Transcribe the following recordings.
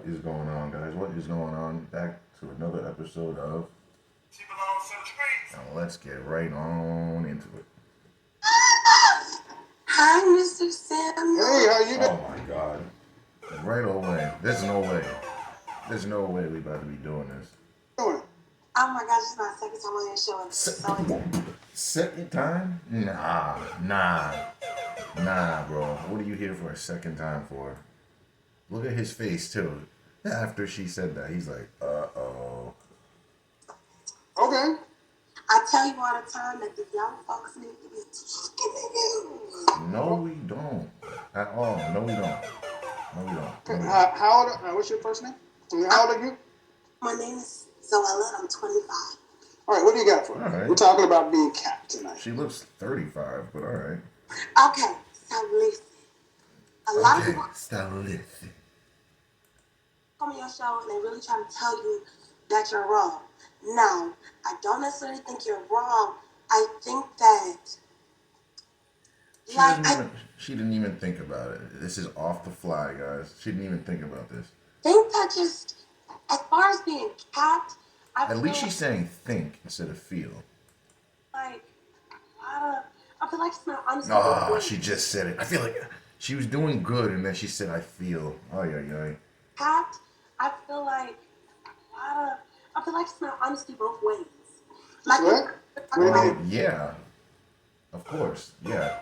is going on, guys? What is going on? Back to another episode of. Now let's get right on into it. Hi, Mr. Samuel. Hey, how you doing? Oh my God! Right away. There's no way. There's no way we about to be doing this. Doing? Oh my gosh, it's my second time on your show. I'm so excited. Second time? Nah, bro. What are you here for a second time for? Look at his face too. After she said that, he's like, uh-oh. Okay. I tell you all the time that the young folks need to be talking to you. No, we don't. At all. No, we don't. No, we don't. No, we don't. How old? What's your first name? How old are you? My name is Zoella. I'm 25. All right. What do you got for me? All right. We're talking about being capped tonight. She looks 35, but all right. Okay, so listen. A lot of people Stop listening. come on your show and they really try to tell you that you're wrong. No, I don't necessarily think you're wrong. I think that, She didn't even think about it. This is off the fly, guys. She didn't even think about this. think that just, as far as being capped, I At least feel she's saying think instead of feel. like, I feel like it's not honest. Oh, she just said it. I feel like she was doing good, and then she said, I feel. Oh, yeah. Capped, I feel like, I feel like it's not honesty both ways. Like, What? Yeah. Of course. Yeah.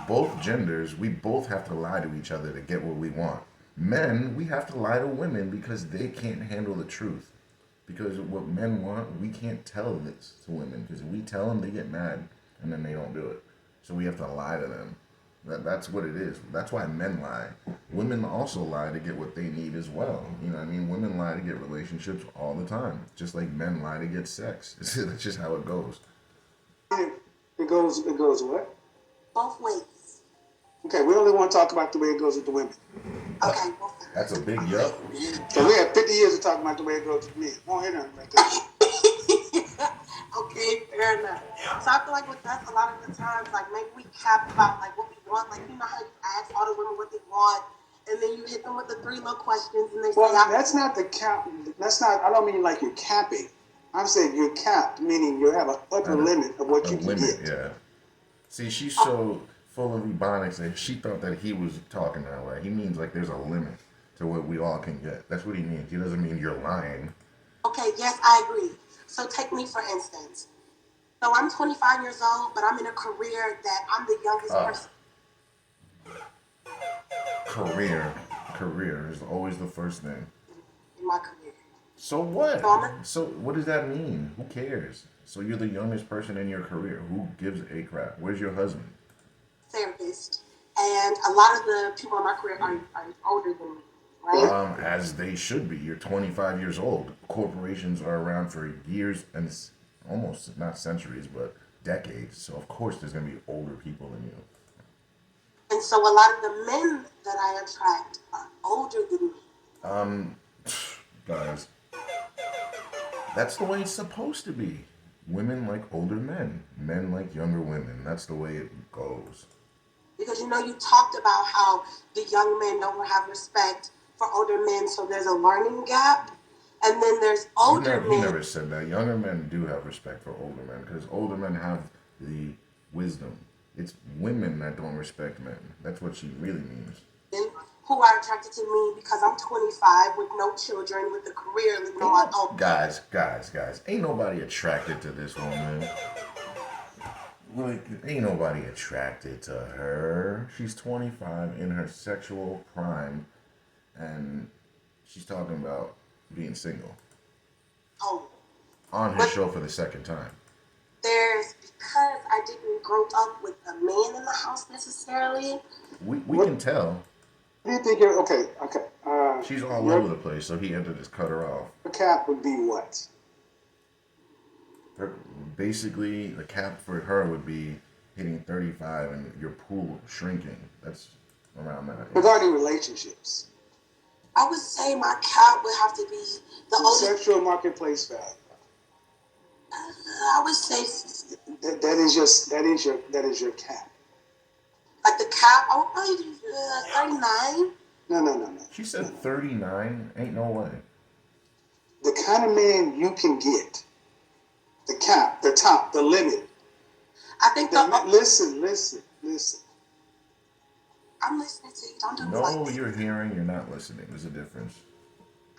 Both genders, we both have to lie to each other to get what we want. Men, we have to lie to women because they can't handle the truth. Because what men want, we can't tell this to women. Because if we tell them, they get mad, and then they don't do it. So we have to lie to them. That's what it is. That's why men lie. Women also lie to get what they need as well. You know what I mean? Women lie to get relationships all the time. Just like men lie to get sex. That's just how it goes. It goes what? both ways. Okay, we only want to talk about the way it goes with the women. Okay, well, That's a big yup. So we have 50 years of talking about the way it goes with men. Won't hear nothing right there. okay, fair enough. So I feel like with us, a lot of the times, like maybe we cap about like what we want. Like you know how you ask all the women what they want, and then you hit them with the three little questions, and they Well, say, that's not the cap. That's not. I don't mean like you're capping. I'm saying you're capped, meaning you have an upper limit of what you can limit, get. yeah. See, she's so full of ebonics that she thought that he was talking that way. He means like there's a limit to what we all can get. That's what he means. He doesn't mean you're lying. Okay, yes, I agree. So take me for instance. So I'm 25 years old, but I'm in a career that I'm the youngest person Career is always the first thing. in my career. So what? Mama? So what does that mean? Who cares? So you're the youngest person in your career. Who gives a crap? Where's your husband? Therapist, and a lot of the people in my career are older than me, right? As they should be. You're 25 years old. Corporations are around for years and almost not centuries, but decades. So of course there's gonna be older people than you. And so a lot of the men that I attract are older than me. Guys, that's the way it's supposed to be. Women like older men. Men like younger women. That's the way it goes. Because you know you talked about how the young men don't have respect for older men, so there's a learning gap. And then there's older He men. never said that. Younger men do have respect for older men because older men have the wisdom. It's women that don't respect men. That's what she really means. Who are attracted to me because I'm 25 with no children, with a career, living on my own. Guys. Ain't nobody attracted to this woman. Like, ain't nobody attracted to her. She's 25 in her sexual prime, and she's talking about being single. Oh, On her show for the second time. because I didn't grow up with a man in the house necessarily. We can tell. What do you think you're okay? She's all over the place, so he had to just cut her off. The cap would be what? Basically, the cap for her would be hitting 35 and your pool shrinking. That's around that. Regarding relationships. I would say my cap would have to be the oldest. Sexual marketplace value. I would say That is your cap. like the cap. I would probably do 39. No. She said 39. Ain't no way. The kind of man you can get, the cap, the top, the limit. I think Listen. I'm listening to you. Don't do me No, like that. you're hearing, you're not listening. There's a difference.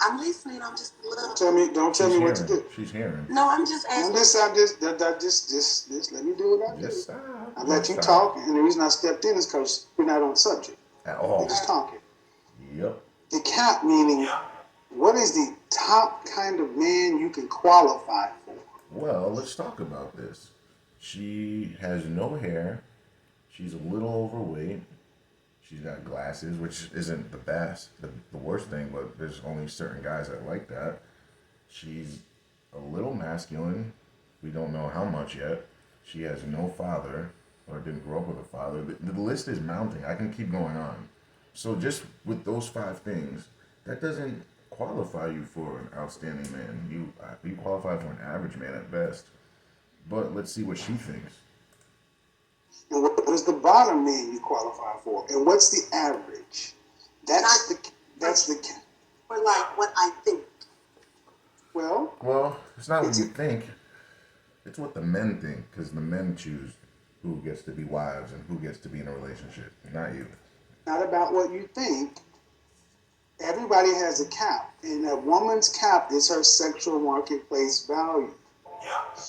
I'm listening. I'm just a little. Don't tell me what to do. She's hearing. No, I'm just asking. Just let me do what I do. Just stop. I let you talk, and the reason I stepped in is because we're not on subject. At all. We're just talking. Yep. The cap meaning, what is the top kind of man you can qualify for? Well, let's talk about this. She has no hair. She's a little overweight. She's got glasses, which isn't the best, the worst thing, but there's only certain guys that like that. She's a little masculine. We don't know how much yet. She has no father, or didn't grow up with a father. The list is mounting. I can keep going on. So just with those 5 things, that doesn't qualify you for an outstanding man. You qualify for an average man at best. But let's see what she thinks. And what is the bottom man you qualify for? And what's the average? That's the Or like what I think. Well, it's not what you think. It's what the men think, because the men choose who gets to be wives and who gets to be in a relationship, not you. not about what you think. Everybody has a cap, and a woman's cap is her sexual marketplace value.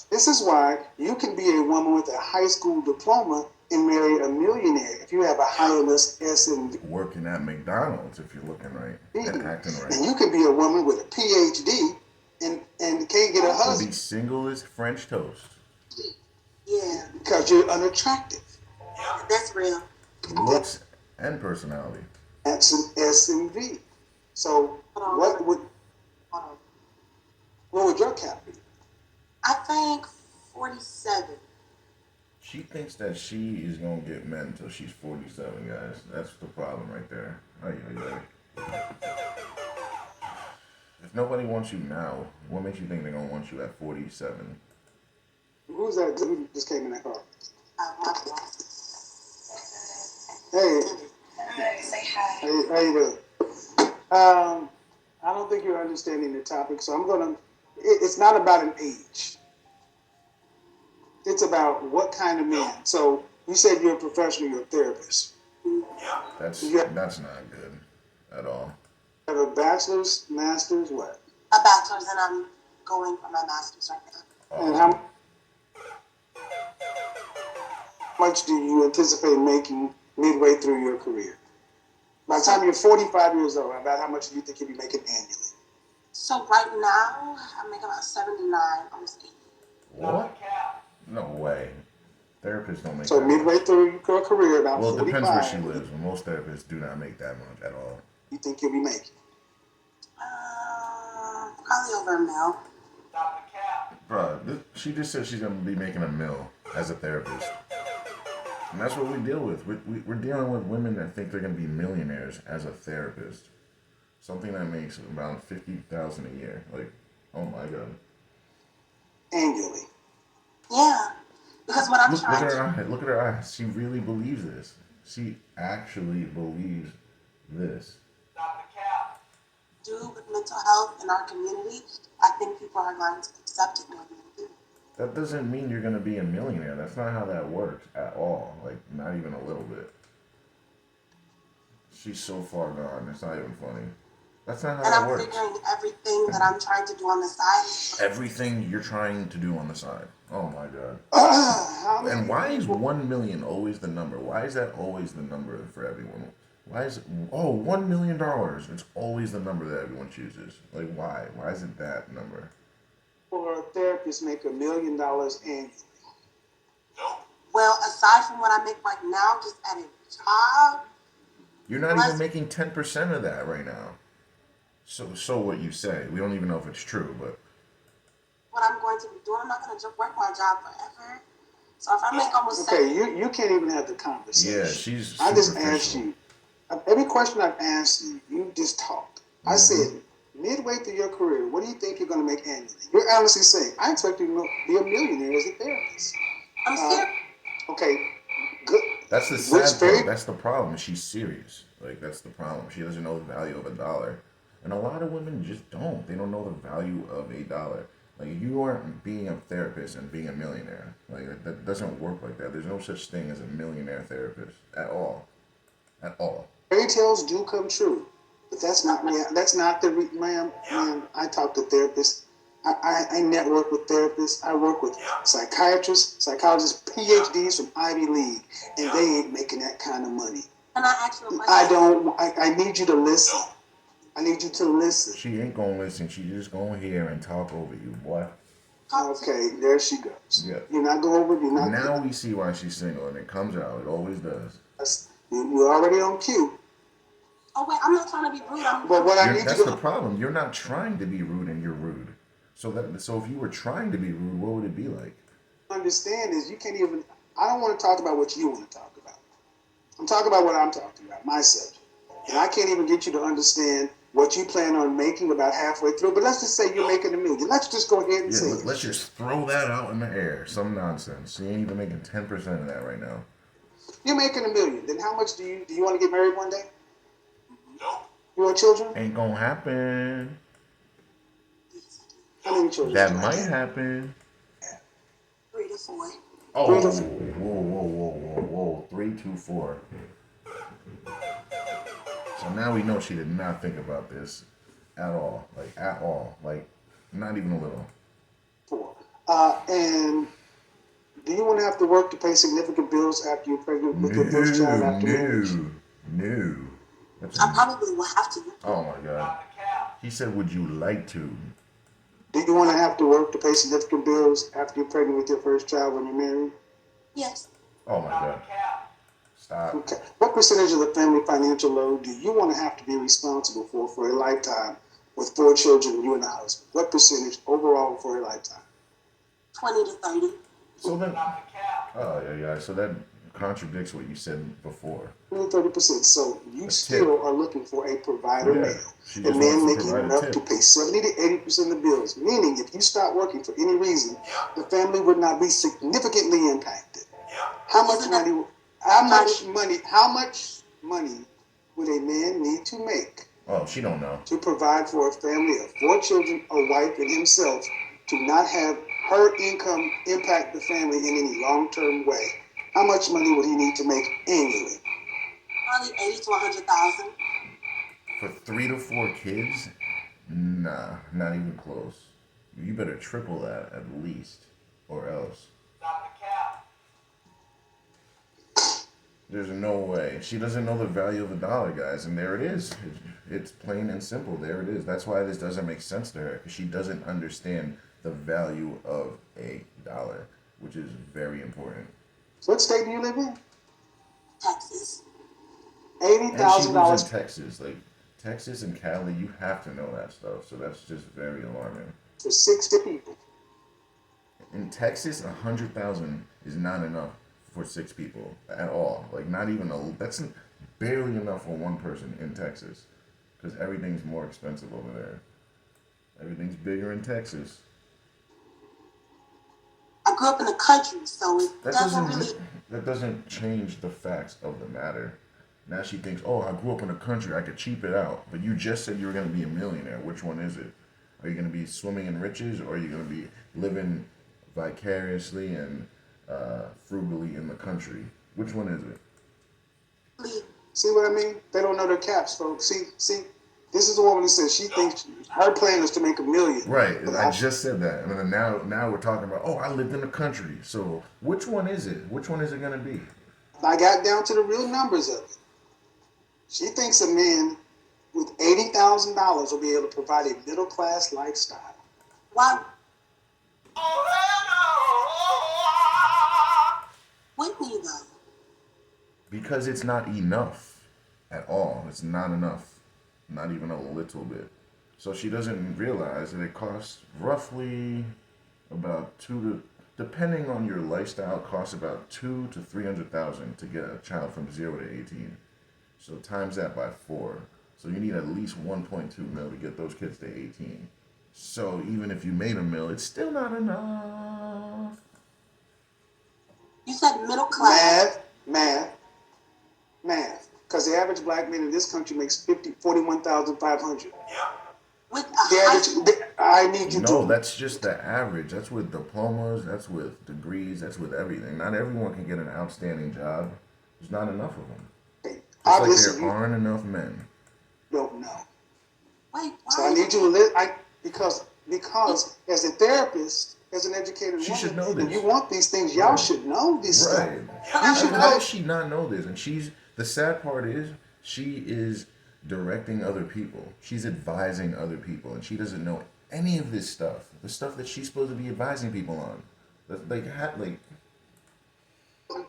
This is why you can be a woman with a high school diploma and marry a millionaire if you have a higher S&V. Working at McDonald's if you're looking right and acting right. And you can be a woman with a PhD and can't get a husband. Be single as French toast. Yeah, Because you're unattractive. that's real. Looks and personality. That's an S&V. So what would your cap be? I think 47. She thinks that she is gonna get men until she's 47, guys. That's the problem right there. If nobody wants you now, what makes you think they're gonna want you at 47? Who's that? Who just came in that car? My fault. Hey. Hey, say hi. Hey, how you doing? I don't think you're understanding the topic, so I'm gonna. It's not about an age. It's about what kind of man. So you said you're a professional, you're a therapist. That's not good at all. You have a bachelor's, master's, what? A bachelor's, and I'm going for my master's right now. And how much do you anticipate making midway through your career? By the time you're 45 years old, about how much do you think you'll be making annually? So right now, I'm making about 79, almost 80. What? No way. Therapists don't make So that midway much. through your career, about 45. Well, it depends where she lives. But most therapists do not make that much at all. You think you'll be making? Probably over $1 million. Bruh, she just said she's gonna be making $1 million as a therapist. And that's what we deal with. We're dealing with women that think they're going to be millionaires as a therapist. Something that makes around $50,000 a year. Like, oh my God. Annually. Yeah. Because what I'm Look trying at to her eye. Look at her eyes. She really believes this. She actually believes this. do with mental health in our community, I think people are going to accept it more than they do. That doesn't mean you're going to be a millionaire. That's not how that works at all. Like, not even a little bit. She's so far gone. It's not even funny. That's not how And that I'm works. figuring everything that I'm trying to do on the side. Everything you're trying to do on the side. Oh my God. And why is 1 million always the number? Why is that always the number for everyone? Why is it, $1 million? It's always the number that everyone chooses. Like, why? Why is it that number? For a therapist make $1 million annually. Well, aside from what I make right now, just at a job. You're not even making 10% of that right now. So what you say. We don't even know if it's true, but What I'm going to be doing, I'm not going to work my job forever. So if I make almost Okay, you can't even have the conversation. yeah, she's I just superficial. asked you. Every question I've asked you, you just talked. I said, midway through your career, what do you think you're going to make annually? You're honestly saying, I expect you to be a millionaire as a therapist. I'm serious. Okay, good. That's the which sad very part. That's the problem. She's serious. Like that's the problem. She doesn't know the value of a dollar, and a lot of women just don't. They don't know the value of a dollar. Like you aren't being a therapist and being a millionaire. Like that doesn't work like that. There's no such thing as a millionaire therapist at all. At all. fairy tales do come true, but that's not that's not the ma'am. Ma'am, I talk to therapists. I network with therapists. I work with psychiatrists, psychologists, PhDs from Ivy League, and they ain't making that kind of money. Can I ask you a question? I don't. I need you to listen. I need you to listen. She ain't gonna listen. She just gonna hear and talk over you, boy. Okay, there she goes. Yeah. You're not going over. You're not. Now we see why she's single, and it comes out. It always does. You're already on cue. Oh wait, I'm not trying to be rude. But what I need That's you the to problem. You're not trying to be rude, and you're rude. So if you were trying to be rude, what would it be like? understand is you can't even. I don't want to talk about what you want to talk about. I'm talking about what I'm talking about, my subject, and I can't even get you to understand what you plan on making about halfway through. But let's just say you're making $1 million. Let's just go ahead and say it. Let's just throw that out in the air. Some nonsense. She ain't even making 10% of that right now. You're making $1 million. Then how much do you want to get married one day? No. You want children? Ain't gonna happen. How many children? That might happen. 3 to 4. Oh, whoa. 3, 2, 4. So now we know she did not think about this at all. Like, at all. Like, not even a little. 4. And do you want to have to work to pay significant bills after you're pregnant with your first child after marriage? No. I probably will have to. Oh my God. He said, would you like to? Do you want to have to work to pay significant bills after you're pregnant with your first child when you're married? Yes. Oh my God. Stop. Okay. What percentage of the family financial load do you want to have to be responsible for a lifetime with 4 children, you and a husband? What percentage overall for a lifetime? 20 to 30. So then, yeah. So that contradicts what you said before. 30%. So you A still tip. are looking for a provider Yeah. male. She A just man wants to making provide a enough tip. to pay 70 to 80% of the bills. Meaning, if you stop working for any reason, the family would not be significantly impacted. How much money? How much money would a man need to make Oh, she don't know. to provide for a family of 4 children, a wife, and himself to not have her income impact the family in any long-term way? How much money would he need to make annually? Probably 80 to 100,000. For 3 to 4 kids? Nah, not even close. You better triple that at least, or else. There's no way. She doesn't know the value of a dollar, guys, and there it is. It's plain and simple. There it is. That's why this doesn't make sense to her, because she doesn't understand the value of a dollar, which is very important. What state do you live in? Texas. And she lives $80,000 in Texas. Like, Texas and Cali, you have to know that stuff, so that's just very alarming. for 60 people. In Texas, 100,000 is not enough for 6 people at all. Like not even that's barely enough for one person in Texas, because everything's more expensive over there. Everything's bigger in Texas. I grew up in the country, so it That doesn't doesn't really. that doesn't change the facts of the matter. Now she thinks, oh, I grew up in the country, I could cheap it out. But you just said you were gonna be a millionaire. Which one is it? Are you gonna be swimming in riches, or are you gonna be living vicariously and frugally in the country? Which one is it? See what I mean? They don't know their caps, folks. See, this is a woman who says she thinks her plan is to make $1 million. Right. But I just said that, and then now we're talking about, oh, I lived in the country. So which one is it? Which one is it gonna be? I got down to the real numbers of it. She thinks a man with $80,000 will be able to provide a middle class lifestyle. Why? Whitney, though. Because it's not enough at all. It's not enough. Not even a little bit. So she doesn't realize that it costs roughly about depending on your lifestyle, it costs about 200,000 to 300,000 to get a child from 0 to 18. So times that by 4. So you need at least 1.2 mil to get those kids to 18. So even if you made $1 million, it's still not enough. You said middle class. Math. Math. Because the average black man in this country makes 41,500. With a The high average, I need you No, to, that's just the average. That's with diplomas, that's with degrees, that's with everything. Not everyone can get an outstanding job. There's not enough of them. okay, Just like obviously there you aren't enough men. don't know. wait, So why I is need you it? to because as a therapist, as an educated She should woman, know and you this. want these things, y'all Right. should know this stuff. Right. But You I'm should How know. does she not know this? And the sad part is, she is directing other people. She's advising other people, and she doesn't know any of this stuff. The stuff that she's supposed to be advising people on. Like,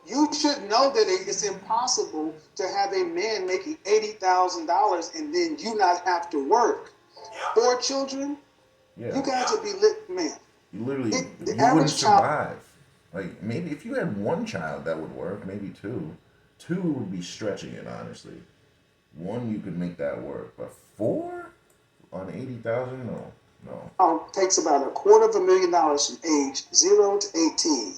You should know that it's impossible to have a man making $80,000 and then you not have to work. 4 children, yeah. you guys would be lit, man. You literally, The you wouldn't average child, survive. Like, maybe if you had one child, that would work. Maybe two. Two would be stretching it, honestly. One, you could make that work. But four on 80,000? No. No. takes about $250,000 from age 0 to 18.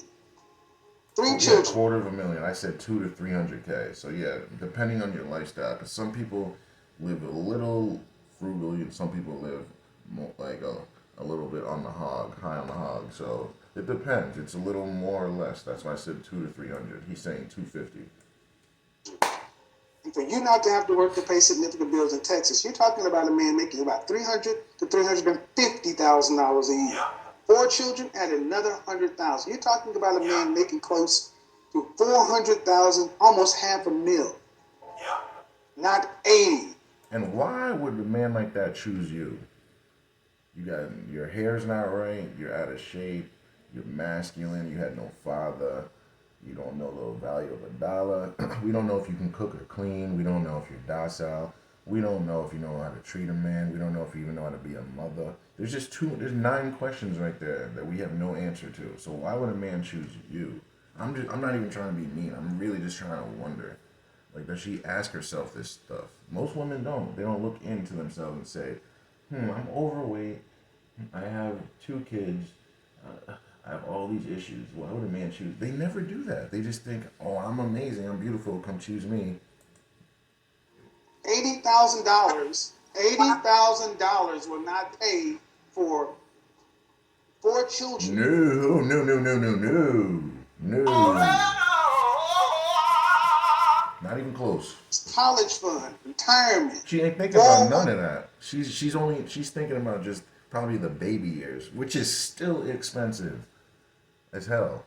3 Yeah, children. $250,000. I said 2 to 300K. So yeah, depending on your lifestyle, because some people live a little frugally, and some people live more, like a little bit on the hog, high on the hog. So it depends. It's a little more or less. That's why I said 2 to 300. He's saying 250. And for you not to have to work to pay significant bills in Texas, you're talking about a man making about $300,000 to $350,000 a year. 4 children at another 100,000. You're talking about a man making close to 400,000, almost $500,000. Not 80. And why would a man like that choose you? You got your hair's not right. You're out of shape. You're masculine. You had no father. You don't know the value of a dollar. We don't know if you can cook or clean. We don't know if you're docile. We don't know if you know how to treat a man. We don't know if you even know how to be a mother. There's 9 questions right there that we have no answer to. So why would a man choose you? I'm not even trying to be mean. I'm really just trying to wonder. Like, does she ask herself this stuff? Most women don't. They don't look into themselves and say, I'm overweight. I have 2 kids. I have all these issues. Why would a man choose? They never do that. They just think, oh, I'm amazing. I'm beautiful. Come choose me. $80,000. $80,000 will not pay for 4 children. No. Not even close. College fund, retirement. She ain't thinking about none of that. She's thinking about just probably the baby years, which is still expensive as hell.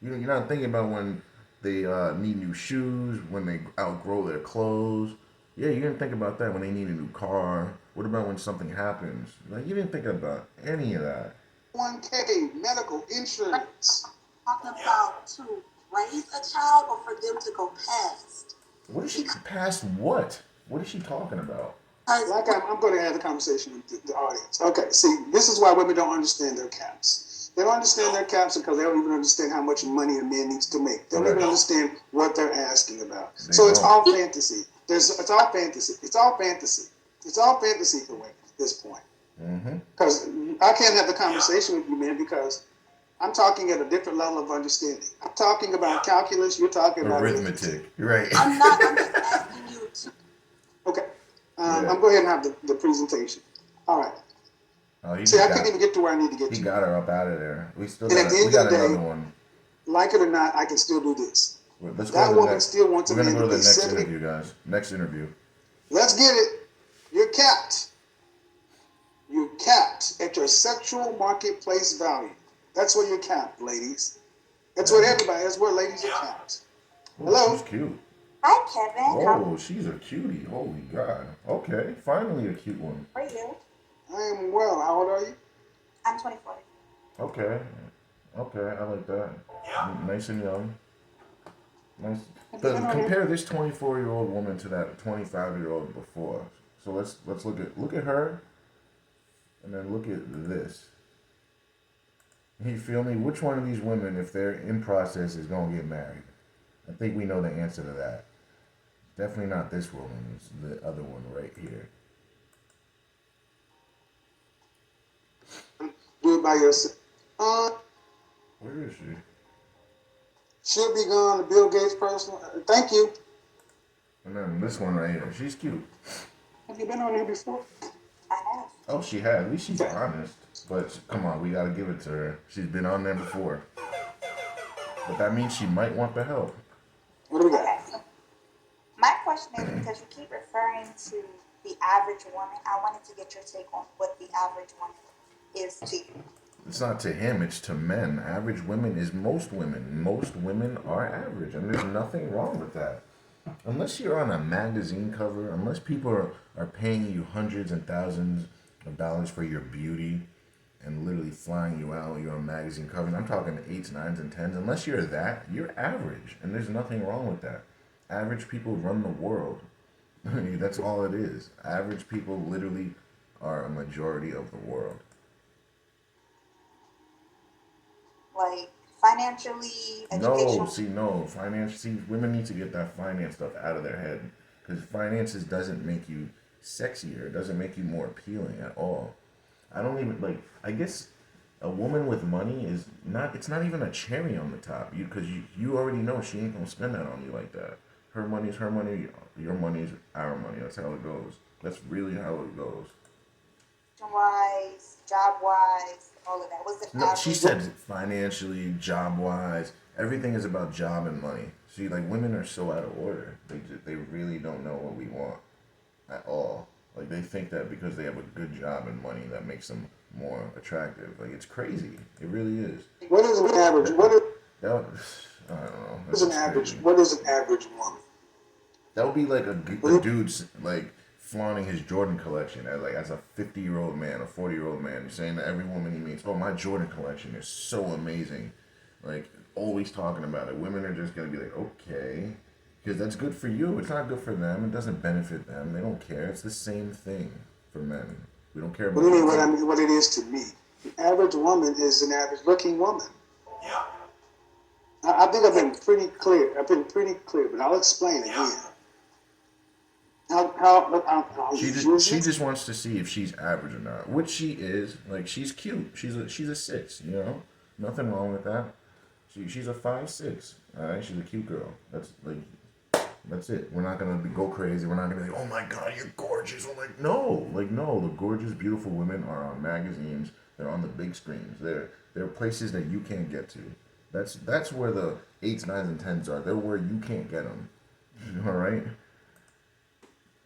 You're not thinking about when they need new shoes, when they outgrow their clothes. Yeah, you didn't think about that when they need a new car. What about when something happens? Like, you didn't think about any of that. 1K, medical insurance. Talking about to raise a child or for them to go past? What is she past? What? What is she talking about? Like I'm going to have a conversation with the audience. Okay, see, this is why women don't understand their caps. They don't understand their caps because they don't even understand how much money a man needs to make. They don't even understand what they're asking about. So it's all fantasy. It's all fantasy. It's all fantasy. It's all fantasy for women at this point. Because I can't have the conversation with you, man, because I'm talking at a different level of understanding. I'm talking about calculus. You're talking about arithmetic. Right. I'm not. I'm just asking you to. Okay. I'm going to have the presentation. All right. Oh, See, I couldn't even get to where I need to get to. He got her up out of there. We still And got, at the end we got of the day, another one. Like it or not, I can still do this. Let's go That to the woman next. still wants a We're man gonna go to to the pay next 70. interview, guys. Next interview. Let's get it. You're capped. You're capped at your sexual marketplace value. That's where you're capped, ladies. That's where everybody. That's where ladies are capped. Oh, Hello? she's cute. Hi, Kevin. Oh, she's a cutie. Holy God. Okay, finally a cute one. How are you? I am well. How old are you? I'm 24. Okay. Okay, I like that. Nice and young. Nice. Compare this 24-year-old woman to that 25-year-old before. So let's look at her, and then look at this. You feel me? Which one of these women, if they're in process, is gonna get married? I think we know the answer to that. Definitely not this woman. It's the other one right here. Do it by yourself. Where is she? She'll be gone to Bill Gates' personal. Thank you. And then this one right here, she's cute. Have you been on here before? I have. Oh, she had. At least she's honest. But come on, we gotta give it to her. She's been on there before. But that means she might want the help. What do we got? Okay. So my question is because you keep referring to the average woman, I wanted to get your take on what the average woman is to you. It's not to him, it's to men. Average women is most women. Most women are average, and there's nothing wrong with that. Unless you're on a magazine cover, unless people are paying you hundreds and thousands of dollars for your beauty and literally flying you out, you're on a magazine cover, and I'm talking eights, nines, and tens. Unless you're that, you're average, and there's nothing wrong with that. Average people run the world. That's all it is. Average people literally are a majority of the world. Like financially, No, educational. see, no. Finance, see, women need to get that finance stuff out of their head. Because finances doesn't make you sexier. It doesn't make you more appealing at all. I don't even, like, I guess a woman with money is not, it's not even a cherry on the top. Because you already know she ain't going to spend that on you like that. Her money's her money, your money's our money. That's how it goes. That's really how it goes. Wise, job wise, all of that. What's the No, average? she said financially, job wise, everything is about job and money. See, like women are so out of order. They really don't know what we want at all. Like they think that because they have a good job and money that makes them more attractive. Like it's crazy. It really is. What is an average? That, I don't know. Is That's an just average? crazy. What is an average woman? That would be like a dude's like flaunting his Jordan collection as a 50-year-old man, a 40-year-old man, saying to every woman he meets, "Oh, my Jordan collection is so amazing," like always talking about it. Women are just gonna be like, "Okay," because that's good for you. It's not good for them. It doesn't benefit them. They don't care. It's the same thing for men. We don't care What about. do you mean? What I mean? What it is to me? The average woman is an average-looking woman. Yeah. I think I've been pretty clear. But I'll explain again. How She just wants to see if she's average or not, which she is. Like she's cute. She's a 6. You know, nothing wrong with that. She's a 5'6". All right, she's a cute girl. That's it. We're not gonna go crazy. We're not gonna be like, oh my god, you're gorgeous. I'm like, no, the gorgeous, beautiful women are on magazines. They're on the big screens. They're places that you can't get to. That's where the 8s, 9s, and 10s are. They're where you can't get them. All right.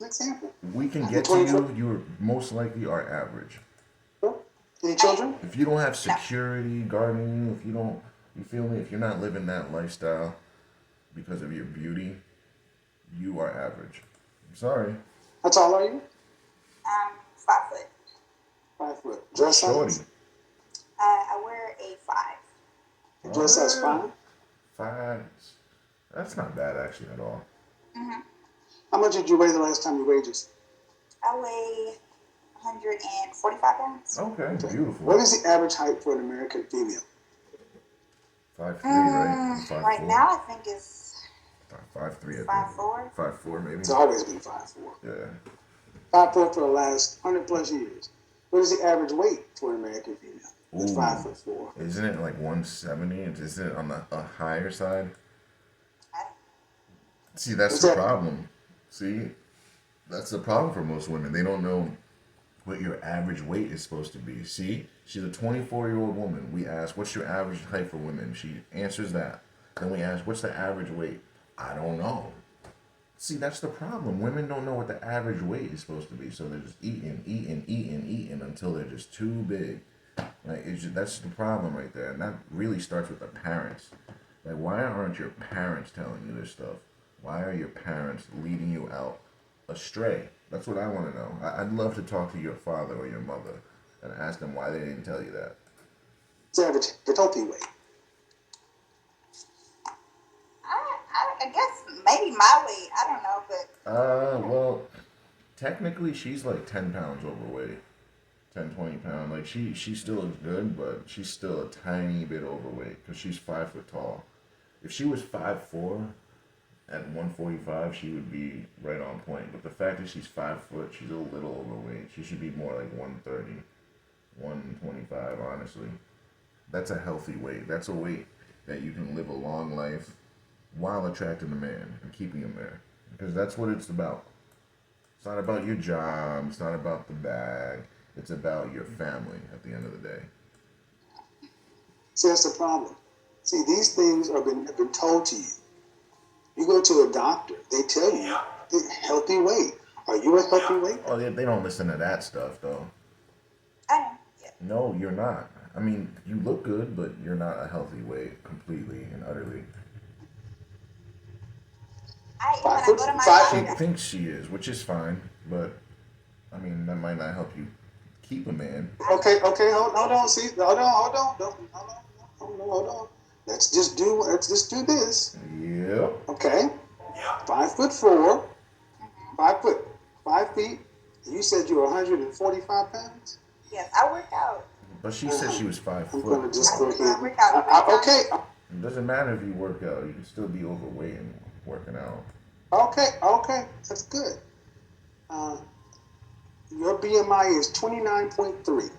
example. We can get to you. You most likely are average. Any children? If you don't have security guarding you, if you don't, you feel me? If you're not living that lifestyle because of your beauty, you are average. I'm sorry. How tall are you? 5 foot. 5 foot. Dress Shorty. size? I wear a 5. Dress size 5? 5. That's not bad actually at all. How much did you weigh the last time you weighed yourself? I weigh 145 pounds. Okay, beautiful. What is the average height for an American female? 5'3", right? 5'4". Right now, I think it's 5'3", 5'4". 5'4", maybe. It's always been 5'4". Yeah. 5'4" for the last 100 plus years. What is the average weight for an American female? That's Ooh. 5'4". Isn't it like 170? Isn't it on the higher side? See, that's What's the that? problem. See, that's the problem for most women. They don't know what your average weight is supposed to be. See, she's a 24-year-old woman. We ask, what's your average height for women? She answers that. Then we ask, what's the average weight? I don't know. See, that's the problem. Women don't know what the average weight is supposed to be, so they're just eating until they're just too big. Like that's the problem right there, and that really starts with the parents. Like, why aren't your parents telling you this stuff? Why are your parents leading you out astray? That's what I want to know. I'd love to talk to your father or your mother and ask them why they didn't tell you that. What's the average healthy weight? I guess maybe my weight. I don't know, but Well, technically she's like 10 pounds overweight. 10, 20 pounds. Like she still looks good, but she's still a tiny bit overweight because she's 5 foot tall. If she was 5'4", at 145, she would be right on point. But the fact that she's 5 foot, she's a little overweight. She should be more like 130, 125, honestly. That's a healthy weight. That's a weight that you can live a long life while attracting a man and keeping him there. because that's what it's about. It's not about your job. It's not about the bag. It's about your family at the end of the day. See, that's the problem. See, these things have been told to you. You go to a doctor, they tell you the healthy weight. Are you a healthy weight? Oh, they don't listen to that stuff though. I am. Yeah. No, you're not. I mean, you look good, but you're not a healthy weight completely and utterly. When I go to my She doctor, thinks she is, which is fine, but I mean, that might not help you keep a man. Okay, hold on. See, hold on. Let's just do this. Yep. Okay, 5'4", 5 feet. You said you were 145 pounds. yes, I work out. But she said she was five I'm gonna foot. just go I ahead. work out. Okay, It doesn't matter if you work out. You can still be overweight and working out. okay. That's good. Your BMI is 29.3.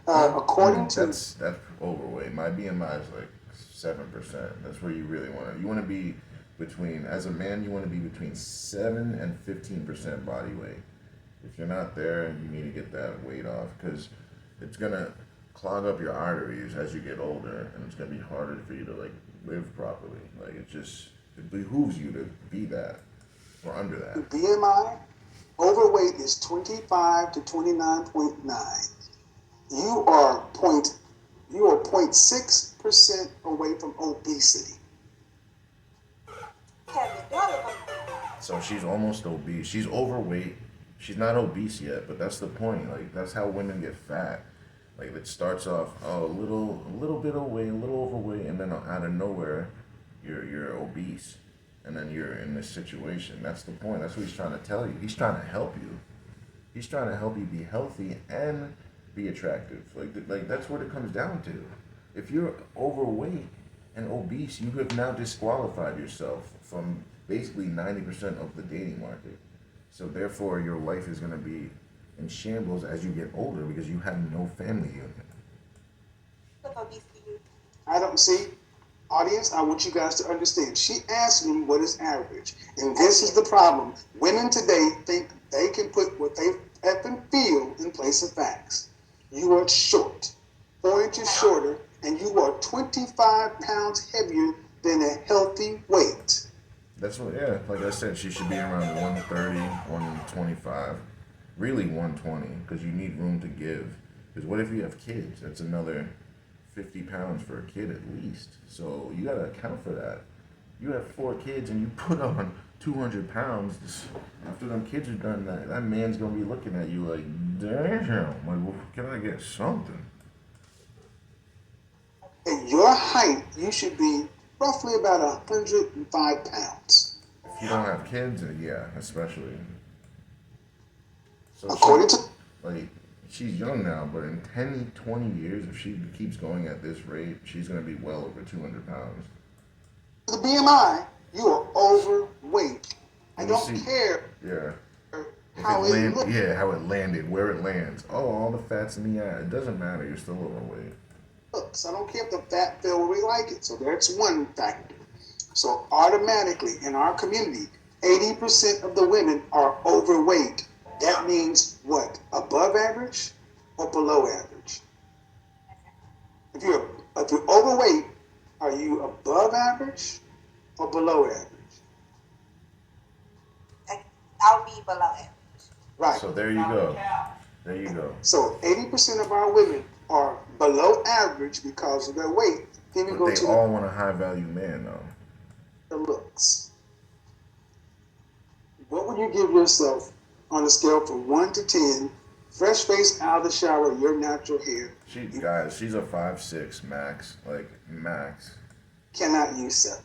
According to That's overweight. My BMI is like 7%. That's where you really want to. You want to be between, as a man, you want to be between 7 and 15% body weight. If you're not there, you need to get that weight off because it's gonna clog up your arteries as you get older, and it's gonna be harder for you to like live properly. Like it behooves you to be that or under that. BMI, overweight is 25 to 29.9. You are 0.6% away from obesity. Kevin, do I look okay? So she's almost obese. She's overweight. She's not obese yet, but that's the point. Like that's how women get fat. Like it starts off a little bit overweight, a little overweight, and then out of nowhere, you're obese, and then you're in this situation. That's the point. That's what he's trying to tell you. He's trying to help you. He's trying to help you be healthy and be attractive. Like that's what it comes down to. If you're overweight and obese, you have now disqualified yourself from basically 90% of the dating market. So therefore, your life is going to be in shambles as you get older because you have no family unit. Look obese to you. I don't see. Audience, I want you guys to understand. She asked me what is average. And this is the problem. Women today think they can put what they effing feel in place of facts. You are short, 4 inches shorter, and you are 25 pounds heavier than a healthy weight. That's what, yeah, like I said, she should be around 130, 125, really 120, because you need room to give. Because what if you have kids? That's another 50 pounds for a kid at least. So you got to account for that. You have 4 kids and you put on 200 pounds. After them kids are done, that man's going to be looking at you like, damn, like, well, can I get something? At your height, you should be roughly about 105 pounds. If you don't have kids, yeah, especially. So According to like, she's young now, but in 10, 20 years, if she keeps going at this rate, she's going to be well over 200 pounds. the BMI, you are overweight. I You don't see- care Yeah. how it looks. Yeah, how it landed, where it lands. Oh, all the fat's in the eye. It doesn't matter. You're still overweight. I don't care if the fat fell where we like it. So that's one factor. So automatically in our community, 80% of the women are overweight. That means what? Above average or below average? If you're overweight, are you above average or below average? I'll be below average. Right. So there you go. There you go. So 80% of our women are below average because of their weight. Then we But go they to all want a high value man, though. the looks. What would you give yourself on a scale from 1 to 10? Fresh face out of the shower, your natural hair. She's a 5'6" max. Like, max. Cannot use 7.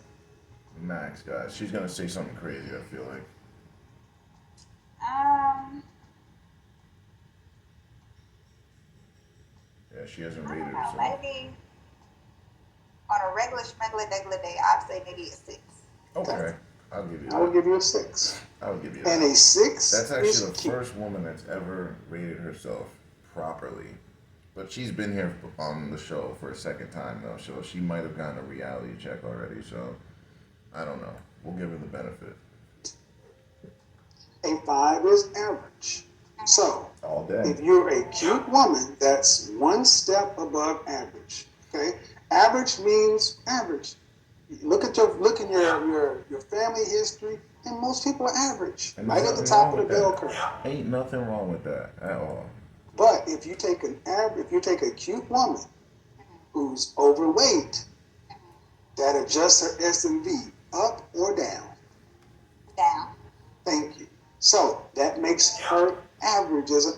Max, guys. She's going to say something crazy, I feel like. Yeah, she hasn't I rated don't know. herself. Maybe on a regular day, I'd say maybe a 6. Okay. I'll give you I would that. give you a 6. I'll give you And that. a 6 That's is actually the cute. first woman that's ever rated herself properly. But she's been here on the show for a second time, though, so she might have gotten a reality check already, so I don't know. We'll give her the benefit. A 5 is average. So, All day. if you're a cute woman, that's one step above average. Okay, average means average. Look in your family history, and most people are average, And right there's at the nothing top wrong of the with bell that. curve. Ain't nothing wrong with that at all. But if you take a cute woman who's overweight, that adjusts her S&V up or down. Down. Thank you. So that makes her average as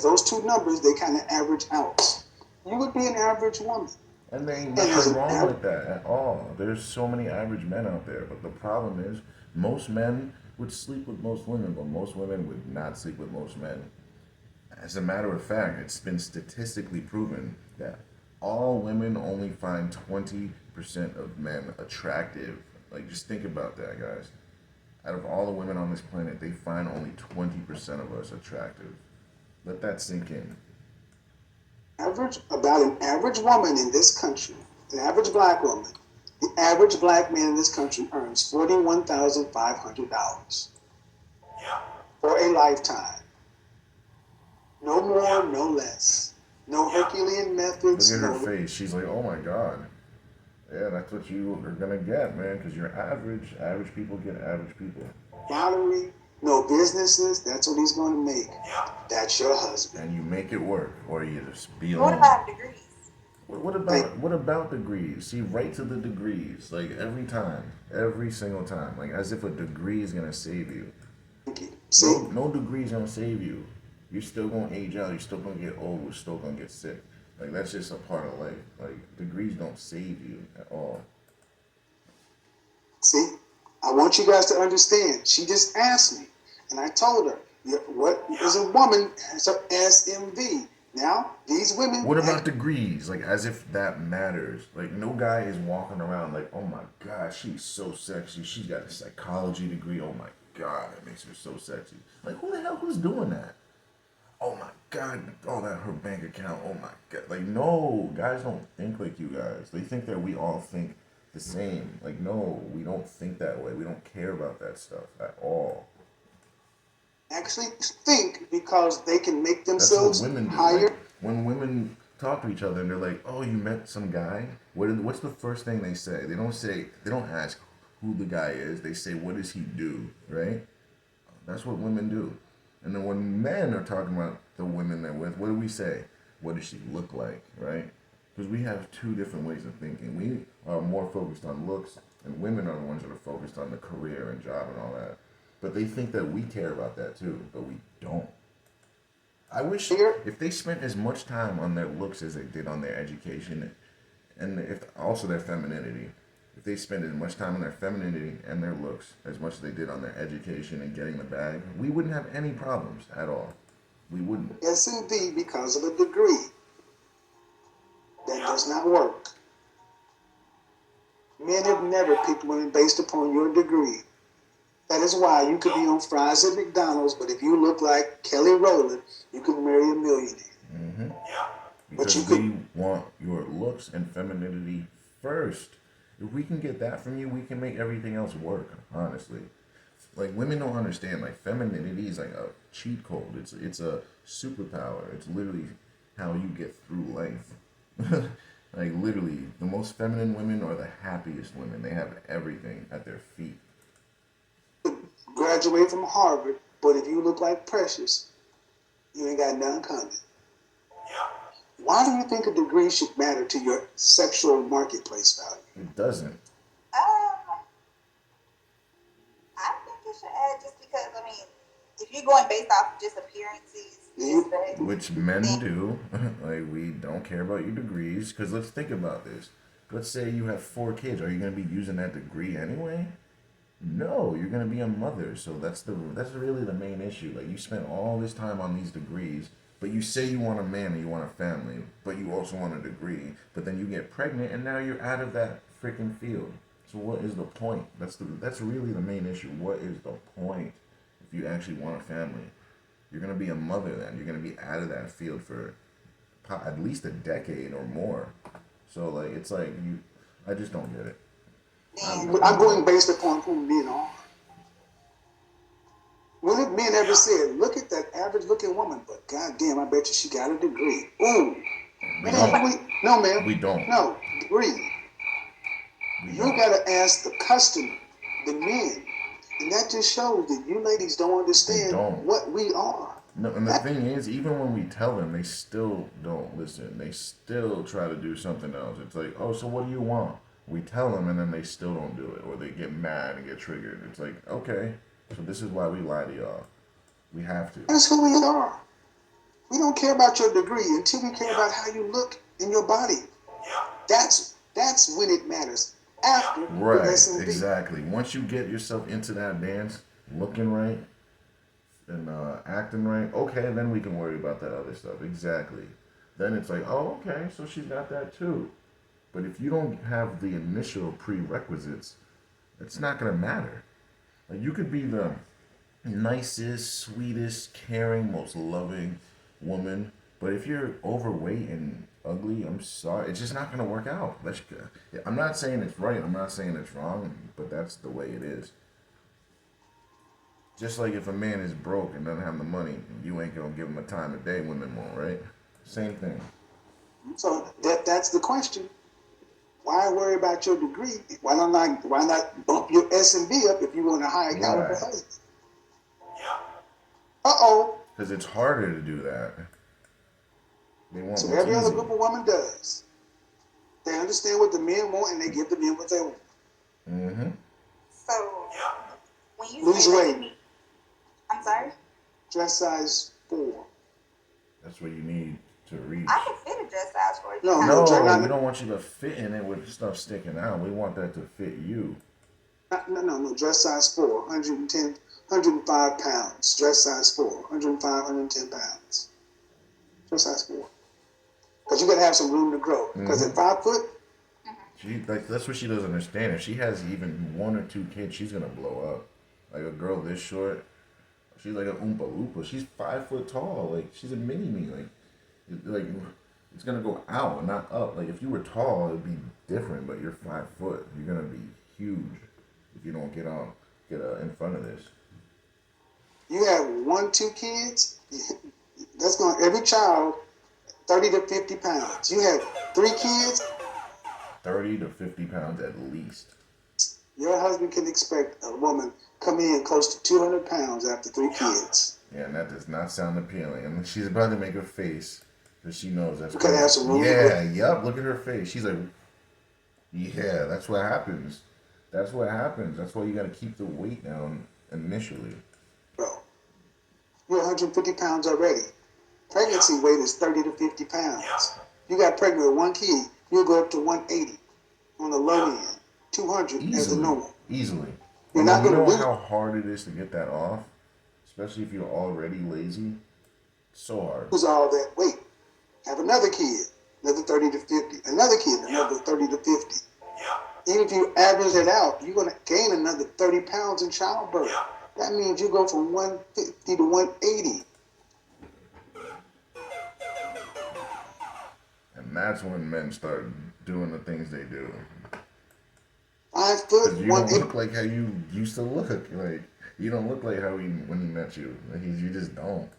those two numbers, they kind of average out. You would be an average woman. And there ain't And as nothing an wrong average, with that at all. There's so many average men out there, but the problem is most men would sleep with most women, but most women would not sleep with most men. As a matter of fact, it's been statistically proven that all women only find 20% of men attractive. Like, just think about that, guys. Out of all the women on this planet, they find only 20% of us attractive. Let that sink in. about an average woman in this country, an average black woman, the average black man in this country earns $41,500 for a lifetime. No more, no less. No Herculean methods. Look at her No face. She's like, oh my God. Yeah, that's what you are going to get, man, because you're average. Average people get average people. lottery, no businesses. That's what he's going to make. That's your husband. And you make it work, or you just be What alone. about degrees? What about degrees? See, right to the degrees, like every single time, like as if a degree is gonna save you. See, No degree is gonna save you. You're still gonna age out. You're still gonna get old. You're still gonna get sick. Like that's just a part of life. Like degrees don't save you at all. see, I want you guys to understand. She just asked me, and I told her, what is a woman has her SMV. Now, these women. What about degrees? Like as if that matters. Like no guy is walking around like, oh my God, she's so sexy. She's got a psychology degree. Oh my God, that makes her so sexy. Like who the hell who's doing that? Oh my God, oh that her bank account. Oh my God, like no, guys don't think like you guys. They think that we all think the same. Like no, we don't think that way. We don't care about that stuff at all. actually think because they can make That's what themselves women do. higher. Like, when women talk to each other and they're like, "Oh, you met some guy." What's the first thing they say? They don't ask who the guy is. They say, "What does he do?" Right? That's what women do. And then when men are talking about the women they're with, what do we say? What does she look like? Right? Because we have two different ways of thinking. We are more focused on looks, and women are the ones that are focused on the career and job and all that. But they think that we care about that too, but we don't. I wish if they spent as much time on their looks as they did on their education, and if also their femininity, if they spent as much time on their femininity and their looks as much as they did on their education and getting the bag, we wouldn't have any problems at all. We wouldn't. SMV because of a degree. That does not work. Men have never picked women based upon your degree. That is why you could be on fries at McDonald's, but if you look like Kelly Rowland, you could marry a millionaire. Mm-hmm. But Because we want your looks and femininity first. If we can get that from you, we can make everything else work, honestly. Like women don't understand, like femininity is like a cheat code. It's a superpower. It's literally how you get through life. Like literally, the most feminine women are the happiest women. They have everything at their feet. Graduate from Harvard, but if you look like Precious, you ain't got nothing coming. Why do you think a degree should matter to your sexual marketplace value? It doesn't. I think it should add just because, I mean, if you're going based off of just appearances, Which men do. Like, we don't care about your degrees. Because let's think about this. Let's say you have 4 kids. Are you going to be using that degree anyway? No, you're going to be a mother. So that's really the main issue. Like, you spent all this time on these degrees, but you say you want a man and you want a family, but you also want a degree. But then you get pregnant, and now you're out of that freaking field. So what is the point? That's really the main issue. What is the point if you actually want a family? You're going to be a mother then. You're going to be out of that field for at least a decade or more. So, like, it's like, I just don't get it. I'm going based upon who men are. When have men ever said, look at that average looking woman, but goddamn, I bet you she got a degree. Ooh. We Man, don't. no, man. We don't. No, degree. We You don't. gotta ask the customer, the men. And that just shows that you ladies don't They understand don't. what we are. No, and the thing is, even when we tell them, they still don't listen. They still try to do something else. It's like, oh, so what do you want? We tell them, and then they still don't do it, or they get mad and get triggered. It's like, okay, so this is why we lie to y'all. We have to. That's who we are. We don't care about your degree until we care about how you look in your body. That's when it matters. After Right, the S&B. exactly. Once you get yourself into that dance, looking right and acting right, okay, then we can worry about that other stuff. Exactly. Then it's like, oh, okay, so she's got that too. But if you don't have the initial prerequisites, it's not gonna matter. Like you could be the nicest, sweetest, caring, most loving woman, but if you're overweight and ugly, I'm sorry, it's just not gonna work out. I'm not saying it's right. I'm not saying it's wrong, but that's the way it is. Just like if a man is broke and doesn't have the money, you ain't gonna give him a time of day. Women won't, right? Same thing. So that's the question. Why worry about your degree? Why not bump your S&B up if you want a higher caliber Right. husband? Uh-oh. Because it's harder to do that. They want So what's every other easy. group of women does. They understand what the men want and they give the men what they want. Mm-hmm. So when you Lose say that weight. you need, I'm sorry, Dress size 4. That's what you need to reach. I can fit a dress size for you. No, No, no, we don't want you to fit in it with stuff sticking out. We want that to fit you. No. Dress size 4, 105 pounds. Dress size 4, 105, 110 pounds. Dress size 4. Because you got to have some room to grow. Because at 5 foot, That's what she doesn't understand. If she has even 1 or 2 kids, she's gonna blow up. Like a girl this short, she's like an oompa loompa. She's 5 foot tall. Like she's a mini me. Like it's gonna go out, not up. Like if you were tall, it'd be different. But you're 5 foot. You're gonna be huge if you don't get in front of this. you have 1, 2 kids, that's going to, every child, 30 to 50 pounds. You have 3 kids, 30 to 50 pounds at least. your husband can expect a woman come in close to 200 pounds after 3 kids. Yeah, and that does not sound appealing. And she's about to make a face because she knows that's. You gotta have some room to Yeah, yup. Look at her face. She's like, yeah, that's what happens. That's what happens. That's why you got to keep the weight down initially. Bro, you're 150 pounds already. Pregnancy weight is 30 to 50 pounds. You got pregnant with 1 kid, you'll go up to 180 on the low end, 200 as the Easily. normal. Easily. You're And not you gonna know really- how hard it is to get that off? Especially if you're already lazy. So hard. Lose all that weight. Have another kid, another 30 to 50. Another kid, another 30 to 50. Even if you average it out, you're going to gain another 30 pounds in childbirth. That means you go from 150 to 180. And that's when men start doing the things they do. 5 foot, Because you don't 180. look like how you used to look. Like, you don't look like how when he met you. Like, you just don't.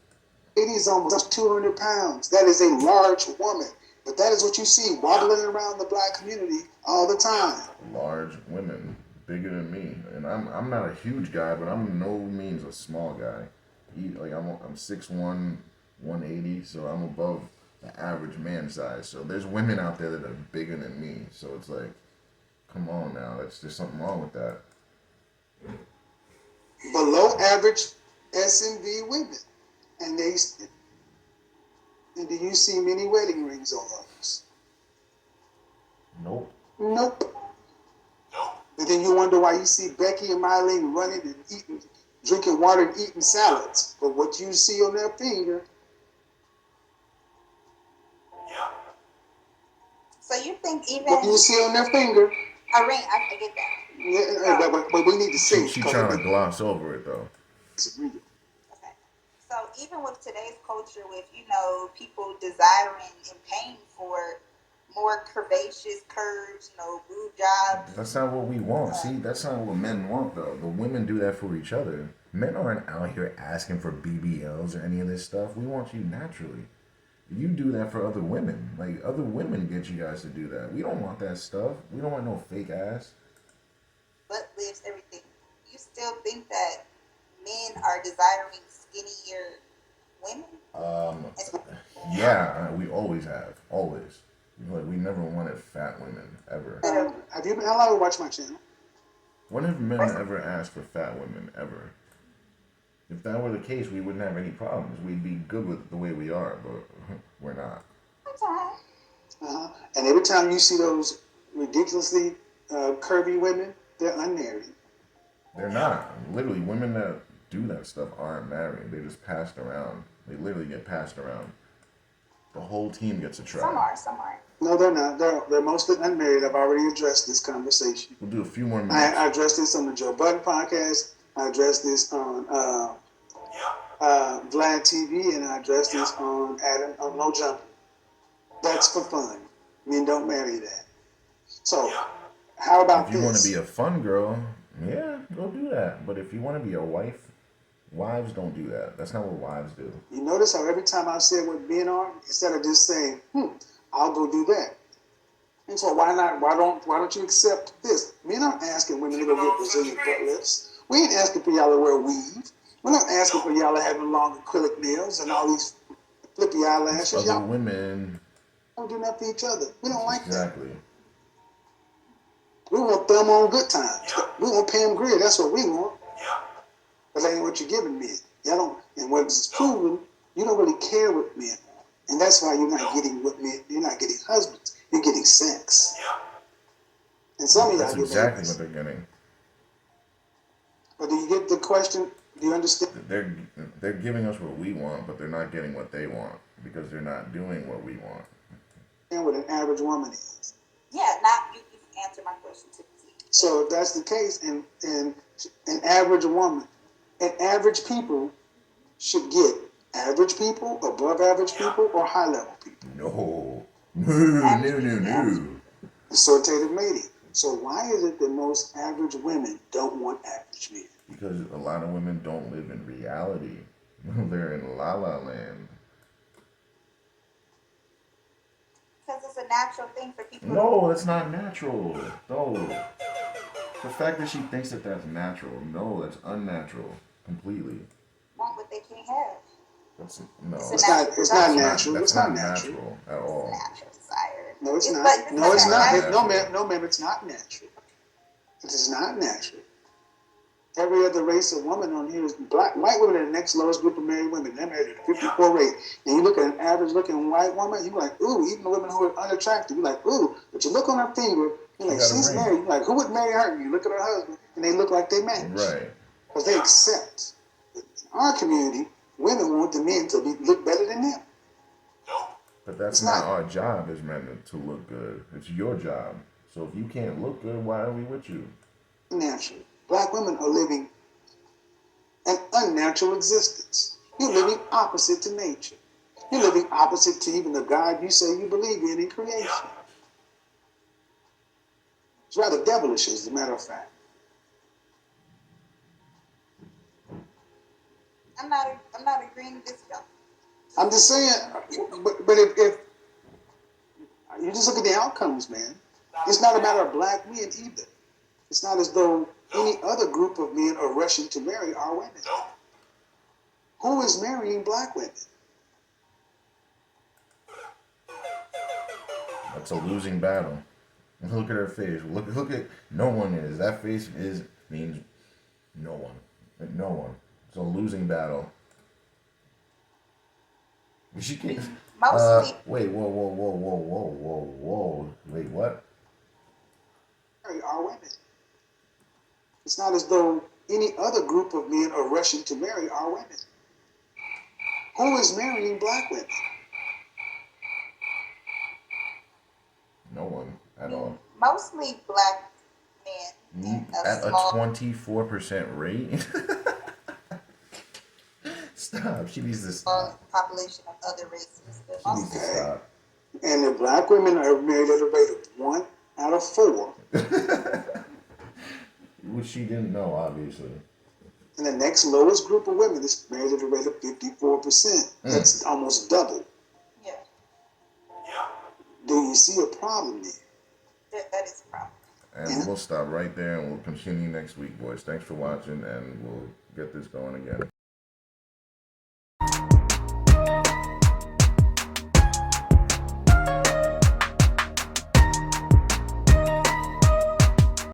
80 is almost 200 pounds. That is a large woman. But that is what you see wobbling around the black community all the time. Large women, bigger than me, and I'm not a huge guy, but I'm no means a small guy. I'm 6'1", 180, so I'm above the average man size. So there's women out there that are bigger than me. So it's like, come on now, there's something wrong with that. Below average S&V women. And do you see many wedding rings on those? Nope. Nope. And then you wonder why you see Becky and Mylene running and eating, drinking water and eating salads. But what you see on their finger, So you think even what you see on their finger, a ring? I get that. yeah, but we need to see. She trying to gloss over it though. Okay. So even with today's culture, with people desiring and paying for more curvaceous curves, boob jobs. That's not what we want. See, that's not what men want though. The women do that for each other. Men aren't out here asking for BBLs or any of this stuff. We want you naturally. You do that for other women. Like, other women get you guys to do that. We don't want that stuff. We don't want no fake ass. Butt lifts, everything. You still think that men are desiring skinnier women? And Yeah, we always have. Always. Like, we never wanted fat women, ever. Have you been allowed to watch my channel? When have men ever asked for fat women, ever? If that were the case, we wouldn't have any problems. We'd be good with the way we are, but we're not. Uh-huh. And every time you see those ridiculously curvy women, they're unmarried. They're not. Literally, women that do that stuff aren't married. They're just passed around. They literally get passed around. The whole team gets a try. some are. No, they're not. They're mostly unmarried. I've already addressed this conversation. We'll do a few more minutes. I addressed this on the Joe Budden podcast. I addressed this on Vlad TV, and I addressed this on Adam on No Jumping. That's for fun. Men don't marry that. So, how about If you this? want to be a fun girl, yeah, go do that. But if you want to be a wife, wives don't do that. That's not what wives do. You notice how every time I say what men are, instead of just saying, I'll go do that. And so why not? Why don't you accept this? Men aren't asking women to go get Brazilian butt lifts. We ain't asking for y'all to wear weave. We're not asking for y'all to have long acrylic nails and all these flippy eyelashes. Other Y'all women, don't do that for each other. We don't like that. exactly. We want Thelma on Good Times. We want Pam Grier. That's what we want. But that ain't what you're giving men. Y'all don't. And what's proven, you don't really care what men want. And that's why you're not getting what men. You're not getting husbands. You're getting sex. And some of y'all That's get exactly babies. what they're getting. But do you get the question? Do you understand? They're giving us what we want, but they're not getting what they want because they're not doing what we want. What an average woman is. Yeah, not you answer my question to the T. So if that's the case, and an average woman, and average people should get average people, above average people, or high level people. No. No. Assortative mating. So why is it that most average women don't want average men? Because a lot of women don't live in reality. They're in la la land. Because it's a natural thing for people. No, that's not natural. No. The fact that she thinks that that's natural, no, that's unnatural. Completely. To want what they can't have. That's no. It's not natural. That's It's not not natural. at all. Natural desire. No, it's not. But No, it's not. natural. No, ma'am, it's not natural. It is not natural. Every other race of woman on here is black. White women are the next lowest group of married women. They're married at a 54 rate. And you look at an average looking white woman, you're like, ooh, even the women who are unattractive, you're like, ooh. But you look on her finger, you're like, She got a she's ring. married. You're like, who would marry her? You look at her husband, and they look like they match. Right. Because they accept. In our community, women want the men to look better than them. But that's It's not not. our job as men to look good. It's your job. So if you can't look good, why are we with you? Natural. Black women are living an unnatural existence. You're living opposite to nature. You're living opposite to even the God you say you believe in creation. It's rather devilish, as a matter of fact. I'm not agreeing to this. I'm just saying, but if you just look at the outcomes, man, it's not a matter of black men either. It's not as though any other group of men are rushing to marry our women. Who is marrying black women? That's a losing battle. Look at her face. Look at no one is. That face means no one. Like, no one. It's a losing battle. She can't. Mostly. Wait. Whoa. Wait. What? Marry our women. It's not as though any other group of men are rushing to marry our women. Who is marrying black women? No one at all. Mostly black men. At a small 24% rate. Stop. She needs to stop. population of other races. But She needs to mostly, stop. And the black women are married at a rate of 1 out of 4. Which she didn't know, obviously. And the next lowest group of women is married at a rate of 54%. That's almost double. Yeah, Do you see a problem there? that is a problem. And we'll stop right there and we'll continue next week, boys. Thanks for watching, and we'll get this going again.